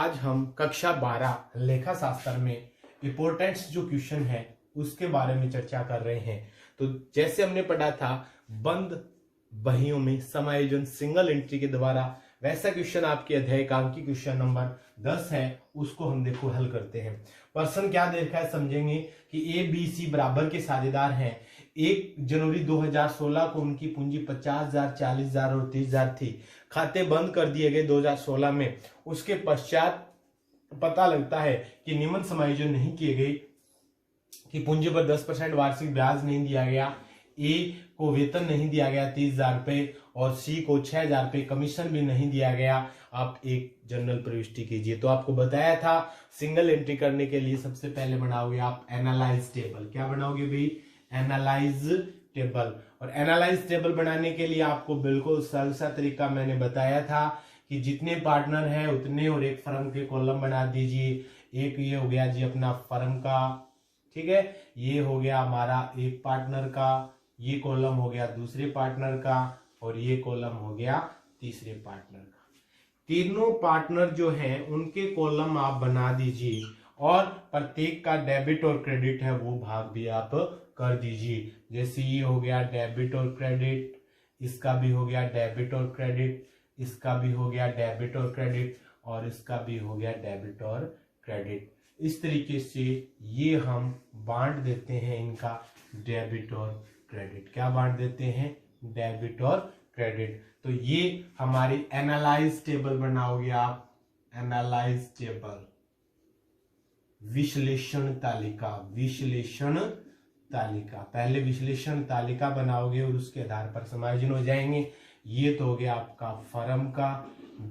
आज हम कक्षा 12 लेखा शास्त्र में इंपॉर्टेंट्स जो क्वेश्चन है उसके बारे में चर्चा कर रहे हैं। तो जैसे हमने पढ़ा था बंद बहियों में समायोजन सिंगल एंट्री के द्वारा, वैसा क्वेश्चन आपके अध्याय एकांकी क्वेश्चन नंबर 10 है, उसको हम देखो हल करते हैं। प्रश्न क्या दे रखा है समझेंगे कि ए बी सी बराबर के साझेदार हैं। 1 जनवरी 2016 को उनकी पूंजी 50,000, 40,000 और 30,000 थी। खाते बंद कर दिए गए 2016 में। उसके पश्चात पता लगता है कि निम्न समायोजन नहीं किए गए कि पूंजी पर 10% वार्षिक ब्याज नहीं दिया गया, ए को वेतन नहीं दिया गया 30,000 रुपए और सी को 6,000 रुपए कमीशन भी नहीं दिया गया। आप एक जनरल प्रविष्टि कीजिए। तो आपको बताया था सिंगल एंट्री करने के लिए सबसे पहले बनाओगे आप एनालाइज टेबल। क्या बनाओगे भाई? Analyse table. और एनालाइज टेबल बनाने के लिए आपको बिल्कुल सरल सा तरीका मैंने बताया था कि जितने पार्टनर हैं उतने और एक फर्म के कॉलम बना दीजिए। एक ये हो गया जी अपना फर्म का, ठीक है, ये हो गया हमारा एक पार्टनर का, ये कॉलम हो गया दूसरे पार्टनर का और ये कॉलम हो गया तीसरे पार्टनर का। तीनों पार्टनर जो हैं उनके कॉलम आप बना दीजिए और प्रत्येक का डेबिट और क्रेडिट है वो भाग भी आप कर दीजिए। जैसे ये हो गया डेबिट और क्रेडिट, इसका भी हो गया डेबिट और क्रेडिट, इसका भी हो गया डेबिट और क्रेडिट और इसका भी हो गया डेबिट और क्रेडिट। इस तरीके से ये हम बांट देते हैं इनका डेबिट और क्रेडिट। क्या बांट देते हैं? डेबिट और क्रेडिट। तो ये हमारी एनालाइज टेबल बनाओगे आप। एनालाइज टेबल, विश्लेषण तालिका। विश्लेषण तालिका, पहले विश्लेषण तालिका बनाओगे और उसके आधार पर समायोजन हो जाएंगे। ये तो हो गया आपका फर्म का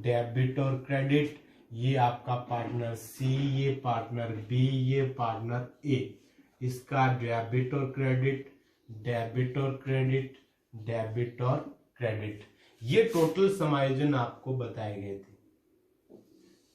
डेबिट और क्रेडिट, ये आपका पार्टनर सी, ये पार्टनर बी, ये पार्टनर ए, इसका डेबिट और क्रेडिट, डेबिट और क्रेडिट, डेबिट और क्रेडिट। ये टोटल समायोजन आपको बताए गए थे।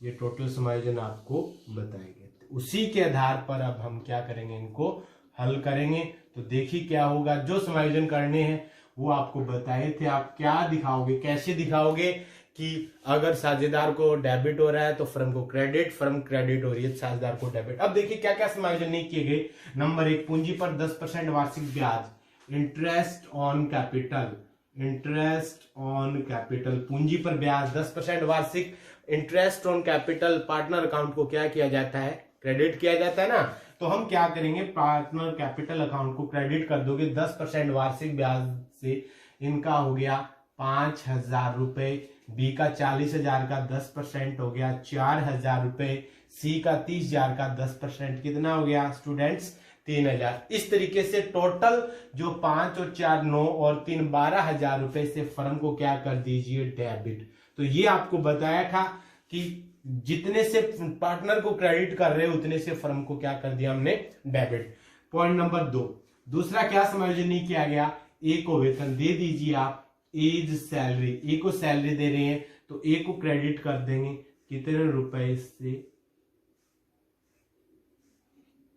ये टोटल समायोजन आपको बताए गए थे। उसी के आधार पर अब हम क्या करेंगे, इनको हल करेंगे। तो देखिए क्या होगा। जो समायोजन करने हैं वो आपको बताए थे। आप क्या दिखाओगे, कैसे दिखाओगे कि अगर साझेदार को डेबिट हो रहा है तो फर्म को क्रेडिट, फर्म क्रेडिट हो रही है साझेदार को डेबिट। अब देखिए क्या क्या समायोजन नहीं किए गए। नंबर 1, पूंजी पर 10% वार्षिक ब्याज, interest on capital. Interest on capital, पूंजी पर ब्याज 10% वार्षिक। Interest on capital partner account को क्या किया जाता है? क्रेडिट किया जाता है ना। तो हम क्या करेंगे, पार्टनर कैपिटल अकाउंट को क्रेडिट कर दोगे 10% वार्षिक ब्याज से। इनका हो गया 5,000 रुपए, बी का 40,000 का 10% हो गया 4,000 रुपए, सी का 30,000 का 10% कितना हो गया स्टूडेंट्स? 3,000। इस तरीके से टोटल जो 5 और 4 9 और 3 12,000 रुपए से फर्म को क्या कर दीजिए? डेबिट। तो ये आपको बताया था कि जितने से पार्टनर को क्रेडिट कर रहे हैं उतने से फर्म को क्या कर दिया हमने? डेबिट। पॉइंट नंबर 2, दूसरा क्या समायोजन नहीं किया गया? ए को वेतन दे दीजिए आप, एज सैलरी। ए को सैलरी दे रहे हैं तो ए को क्रेडिट कर देंगे कितने रुपए से?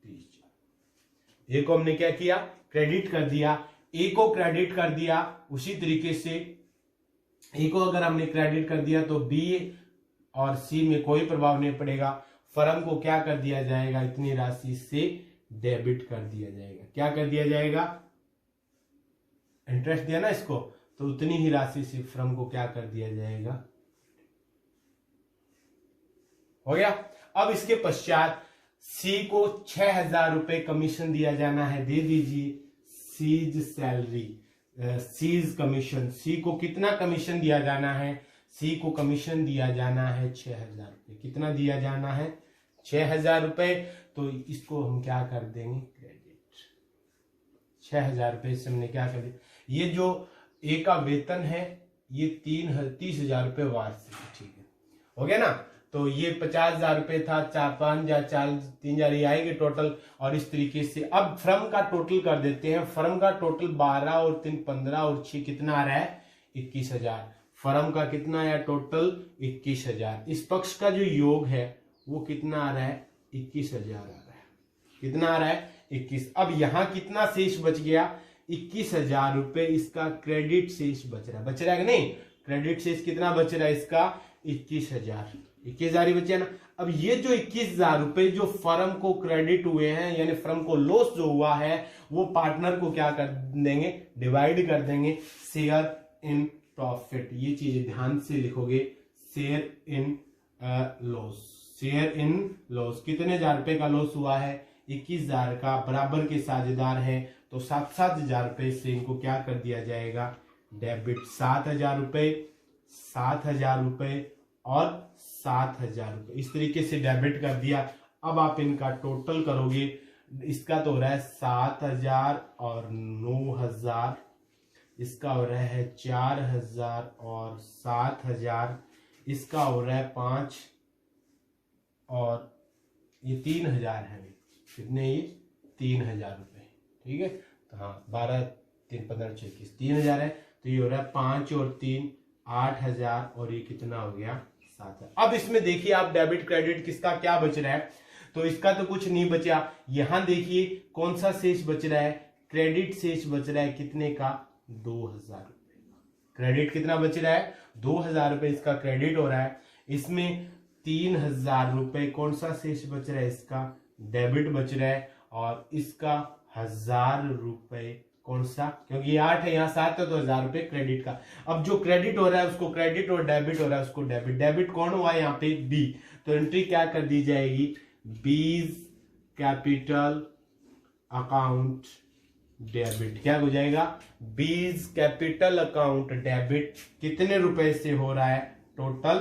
30,000। ए को हमने क्या किया? क्रेडिट कर दिया। ए को क्रेडिट कर दिया। उसी तरीके से ए को अगर हमने क्रेडिट कर दिया तो बी और सी में कोई प्रभाव नहीं पड़ेगा। फर्म को क्या कर दिया जाएगा? इतनी राशि से डेबिट कर दिया जाएगा। क्या कर दिया जाएगा? इंटरेस्ट दिया ना इसको, तो उतनी ही राशि से फर्म को क्या कर दिया जाएगा? हो गया। अब इसके पश्चात सी को 6,000 रुपए कमीशन दिया जाना है, दे दीजिए। C's salary, C's commission. C को कितना कमीशन दिया जाना है? सी को कमीशन दिया जाना है 6,000 रुपए। कितना दिया जाना है? 6,000 रुपए। तो इसको हम क्या कर देंगे? क्रेडिट। 6,000 रुपए से हमने क्या कर दिया? ये जो ए का वेतन है ये 30,000 रुपए वार्षिक, ठीक है, हो गया ना। तो ये 50,000 रुपए था, 4 5 4 3,000 ये आएंगे टोटल। और इस तरीके से अब फर्म का टोटल कर देते हैं। फर्म का टोटल 12 और 3 15 और 6 कितना आ रहा है? 21,000। फर्म का कितना आया टोटल? 21,000। इस पक्ष का जो योग है वो कितना आ रहा है? 21,000 आ रहा है। कितना आ रहा है? 21। अब यहां कितना शेष बच गया? 21,000 रुपए इसका क्रेडिट शेष बच रहा है कि नहीं? क्रेडिट शेष कितना बच रहा है इसका 21,000, 21,000 ही बचे ना। अब ये जो 21,000 रुपए जो फर्म को क्रेडिट हुए हैं यानी फर्म को लॉस जो हुआ है वो पार्टनर को क्या कर देंगे, डिवाइड कर देंगे शेयर इन प्रॉफिट। ये चीजें ध्यान से लिखोगे, share in loss, share in loss. कितने हजार रुपए का लॉस हुआ है, 21,000 का, बराबर के साझेदार हैं तो 7,000 रुपए से इनको क्या कर दिया जाएगा, डेबिट। 7,000 रुपए, 7,000 रुपए और 7,000 रुपए इस तरीके से डेबिट कर दिया। अब आप इनका टोटल करोगे, इसका तो हो रहा है 7,000 और 9,000, इसका हो रहा है 4,000 और 7,000, इसका हो रहा है 5 और ये 3,000 है। कितने, ये 3,000 रुपए, ठीक है। तो हाँ 12 3 15 21 3,000 है, तो ये हो रहा है 5 और 3 8,000 और ये कितना हो गया 7,000। अब इसमें देखिए आप डेबिट क्रेडिट किसका क्या बच रहा है, तो इसका तो कुछ नहीं बचा। यहां देखिए कौन सा शेष बच रहा है, क्रेडिट शेष बच रहा है कितने का, 2,000 रुपए का। क्रेडिट कितना बच रहा है, 2,000 रुपए इसका क्रेडिट हो रहा है। इसमें 3,000 रुपए कौन सा शेष बच रहा है, इसका डेबिट बच रहा है। और इसका 1,000 रुपए कौन सा, क्योंकि ये 8 है यहाँ 7 है तो 1,000 रुपए क्रेडिट का। अब जो क्रेडिट हो रहा है उसको क्रेडिट और डेबिट हो रहा है उसको डेबिट। डेबिट कौन हुआ है यहाँ पे, बी, तो एंट्री क्या कर दी जाएगी, बीज कैपिटल अकाउंट डेबिट। क्या हो जाएगा, बीज कैपिटल अकाउंट डेबिट। कितने रुपए से हो रहा है, टोटल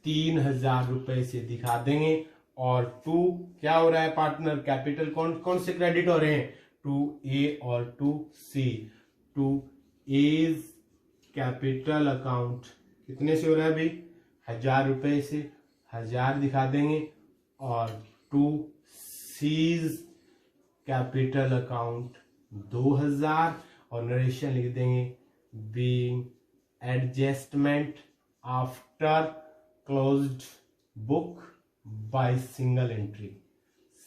3,000 रुपए से दिखा देंगे। और 2 क्या हो रहा है पार्टनर, कैपिटल कौन कौन से क्रेडिट हो रहे हैं, 2A और 2C। 2A's कैपिटल अकाउंट कितने से हो रहा है भाई, 1,000 रुपए से, 1,000 दिखा देंगे। और 2C's कैपिटल अकाउंट 2,000 और नरेशन लिख देंगे, being adjustment after closed book by single entry.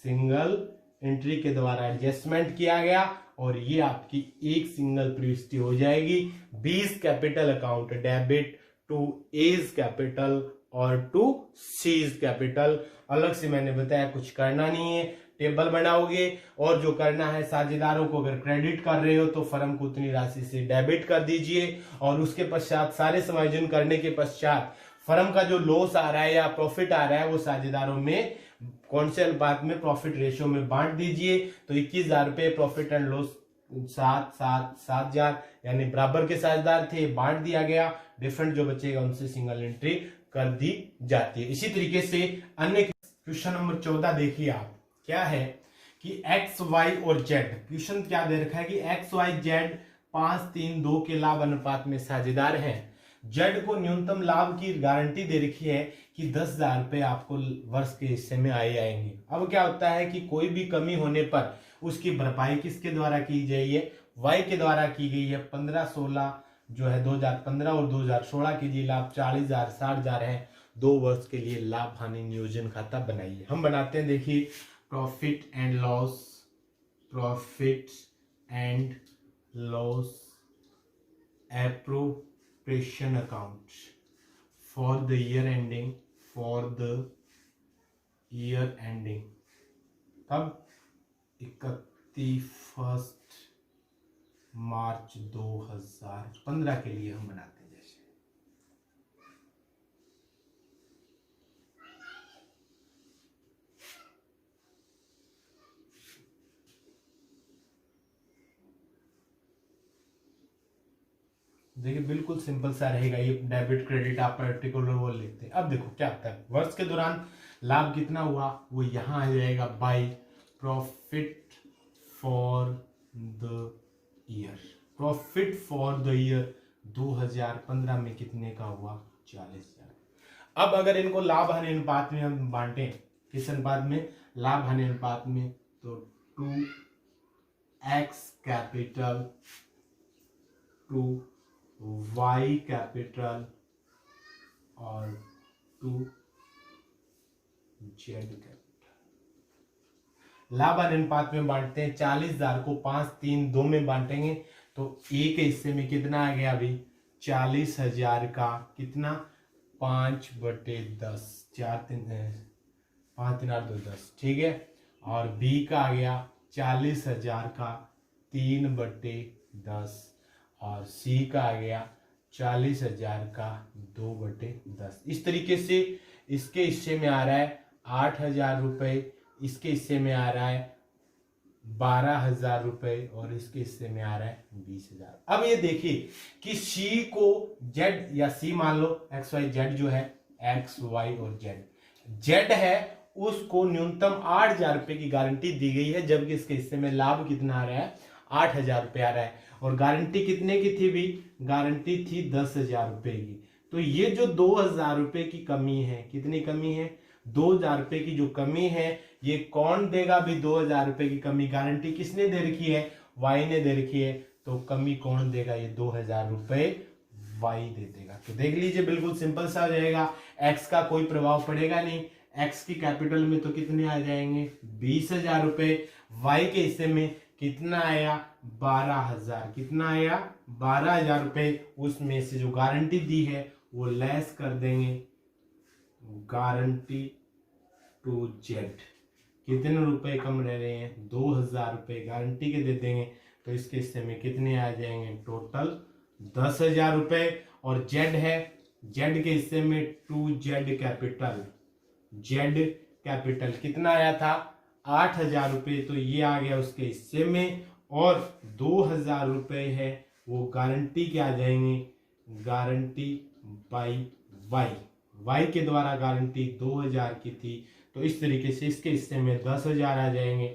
Single entry के द्वारा एडजस्टमेंट किया गया और ये आपकी एक सिंगल प्रविष्टि हो जाएगी। B's capital account debit to A's capital और टू सीज कैपिटल। अलग से मैंने बताया कुछ करना नहीं है, टेबल बनाओगे और जो करना है साझेदारों को अगर क्रेडिट कर रहे हो तो फर्म को उतनी राशि से डेबिट कर दीजिए। और उसके पश्चात सारे समायोजन करने के पश्चात फर्म का जो लॉस आ रहा है या प्रॉफिट आ रहा है वो साझेदारों में कौन से अनुपात में, प्रॉफिट रेशियो में बांट दीजिए। तो 21,000 रुपए प्रॉफिट एंड लॉस 7,000 यानी बराबर के साझेदार थे, बांट दिया गया। डिफरेंट जो बचेगा उनसे सिंगल एंट्री कर दी जाती है। इसी तरीके से अन्य क्वेश्चन नंबर 14 देखिए आप, क्या है कि एक्स वाई और जेड। क्वेश्चन क्या दे रखा है कि एक्स वाई जेड 5 3 2 के लाभ अनुपात में साझेदार हैं। जेड को न्यूनतम लाभ की गारंटी दे रखी है कि 10,000 रुपए आपको वर्ष के हिस्से में आएंगे। अब क्या होता है कि कोई भी कमी होने पर उसकी भरपाई किसके द्वारा की गई है, वाई के द्वारा की गई है। 15-16 जो है 2015 और 2016 के लिए लाभ 40,000 60,000 है। 2 वर्ष के लिए लाभ हानि नियोजन खाता बनाइए। हम बनाते हैं, देखिए profit and loss, profit and loss appropriation account for the year ending, for the year ending तब 31 मार्च 2015 के लिए हम बनाते हैं। जैसे देखिए बिल्कुल सिंपल सा रहेगा ये, डेबिट क्रेडिट आप पर्टिकुलर वो लेते हैं। अब देखो क्या होता है, वर्ष के दौरान लाभ कितना हुआ वो यहां आ जाएगा, by profit for the year. Profit for the year 2015 में कितने का हुआ, 40,000। अब अगर इनको लाभ हानि अनुपात में हम बांटे, किस अनुपात में, लाभ हानि अनुपात में, तो 2x capital to y capital और 2z कैपिटल। लाभ अनुपात में बांटते हैं, 40,000 को 5 3 2 में बांटेंगे तो एक हिस्से में कितना आ गया अभी, 40,000 का कितना 5/10, 5 3 8 2 10, ठीक है। और बी का आ गया 40,000 का 3/10, और सी का आ गया 40,000 का 2/10। इस तरीके से इसके हिस्से में आ रहा है 8,000 रुपये, इसके हिस्से में आ रहा है 12,000 रुपये, और इसके हिस्से में आ रहा है 20,000। अब ये देखिए कि सी को जेड, या सी मान लो एक्स वाई जेड जो है, एक्स वाई और जेड है, उसको न्यूनतम 8,000 रुपये की गारंटी दी गई है, जबकि इसके हिस्से में लाभ कितना आ रहा है 8,000 रुपये आ रहा है। और गारंटी कितने की थी भी, गारंटी थी 10,000 रुपये की। तो ये जो 2,000 रुपये की कमी है, कितनी कमी है 2,000 रुपये की जो कमी है, ये कौन देगा भी 2,000 रुपये की कमी, गारंटी किसने दे रखी है, वाई ने दे रखी है, तो कमी कौन देगा, ये 2,000 रुपये वाई दे देगा। तो देख लीजिए बिल्कुल सिंपल सा हो जाएगा, एक्स का कोई प्रभाव पड़ेगा नहीं, एक्स की कैपिटल में तो कितने आ जाएंगे 20,000 रुपये, वाई के हिस्से में कितना आया 12,000, कितना आया 12,000 रुपये, उसमें से जो गारंटी दी है वो लेस कर देंगे, गारंटी टू जेड, कितने रुपए कम रह रहे हैं 2,000 रुपये गारंटी के दे देंगे, तो इसके हिस्से में कितने आ जाएंगे टोटल 10,000 रुपये। और जेड है, जेड के हिस्से में to Z capital, Z capital कितना आया था 8,000 रुपये, तो ये आ गया उसके हिस्से में, और 2,000 रुपये है वो गारंटी के आ जाएंगे, गारंटी बाई वाई, वाई के द्वारा गारंटी 2,000 की थी, तो इस तरीके से इसके हिस्से में 10,000 आ जाएंगे,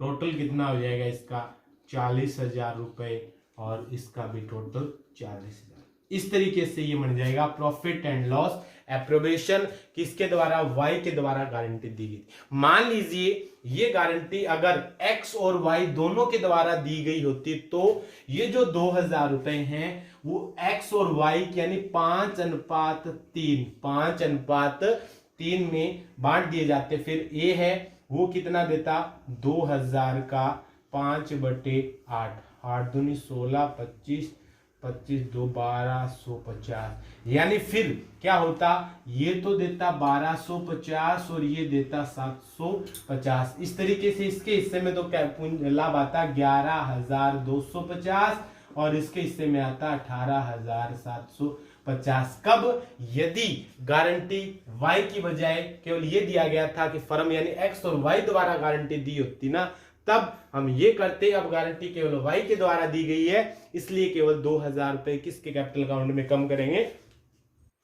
टोटल कितना हो जाएगा इसका 40,000 रुपये, और इसका भी टोटल 40,000। इस तरीके से ये बन जाएगा प्रॉफिट एंड लॉस एप्रोबेशन, किसके द्वारा, वाई के द्वारा गारंटी दी गई। मान लीजिए ये गारंटी अगर एक्स और वाई दोनों के द्वारा दी गई होती, तो ये जो 2,000 रुपए हैं वो एक्स और वाई यानी 5:3, 5:3 में बांट दिए जाते। फिर ए है वो कितना देता 2,000 का 5/8, 8 दूनी 16, 25, 25 2 1250, यानी फिर क्या होता, ये तो देता 1250 और ये देता 750। इस तरीके से इसके हिस्से में तो क्या लाभ आता 11,250, और इसके हिस्से में आता 18,750। कब, यदि गारंटी वाई की बजाय केवल ये दिया गया था कि फर्म यानी एक्स और वाई द्वारा गारंटी दी होती ना, तब हम ये करते। अब गारंटी केवल वाई के द्वारा दी गई है, इसलिए केवल 2,000 रुपए किसके कैपिटल अकाउंट में कम करेंगे,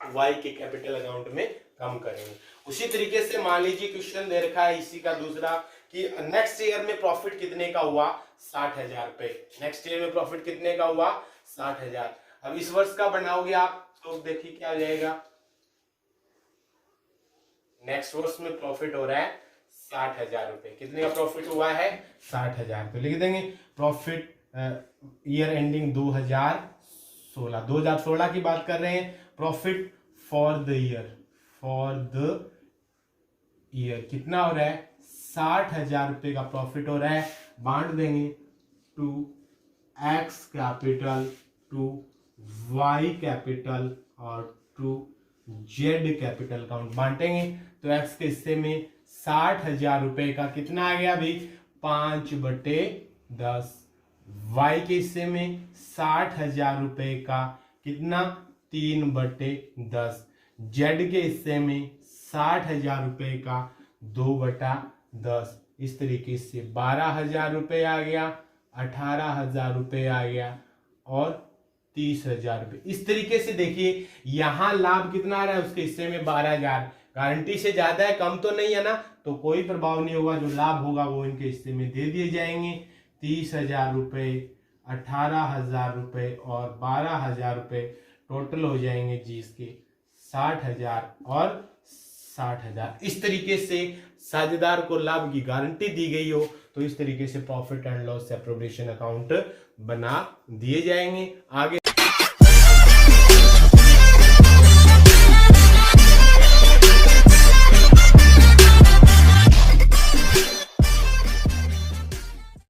वाई के कैपिटल अकाउंट में कम करेंगे। उसी तरीके से मान लीजिए क्वेश्चन दे रखा है इसी का दूसरा कि नेक्स्ट ईयर में प्रॉफिट कितने का हुआ 60,000 रुपए, नेक्स्ट ईयर में प्रॉफिट कितने का हुआ 60,000। अब इस वर्ष का बनाओगे आप तो देखिए क्या हो जाएगा, नेक्स्ट वर्ष में प्रॉफिट हो रहा है 60,000 रुपए, कितने का प्रॉफिट हुआ है 60,000 रुपए, लिख देंगे प्रॉफिट ईयर एंडिंग 2016 की बात कर रहे हैं। प्रॉफिट फॉर द ईयर कितना हो रहा है 60,000 रुपए का प्रॉफिट हो रहा है, बांट देंगे to X capital, to Y capital और टू जेड कैपिटल अकाउंट बांटेंगे। तो एक्स के हिस्से में 60,000 रुपए का कितना आ गया भाई 5/10, वाई के हिस्से में 60,000 रुपए का कितना 3/10, जेड के हिस्से में 60,000 रुपए का 2/10। इस तरीके से 12,000 रुपए आ गया, 18,000 रुपए आ गया और 30,000 रुपए। इस तरीके से देखिए यहां लाभ कितना आ रहा है, उसके हिस्से में 12,000, गारंटी से ज्यादा है, कम तो नहीं है ना, तो कोई प्रभाव नहीं होगा, जो लाभ होगा वो इनके हिस्से में दे दिए जाएंगे। 30,000 रुपए, 18,000 रुपए और 12,000 रुपए टोटल हो जाएंगे जी इसके 60,000 और 60,000। इस तरीके से साझेदार को लाभ की गारंटी दी गई हो तो इस तरीके से profit and loss appropriation account बना दिए जाएंगे। आगे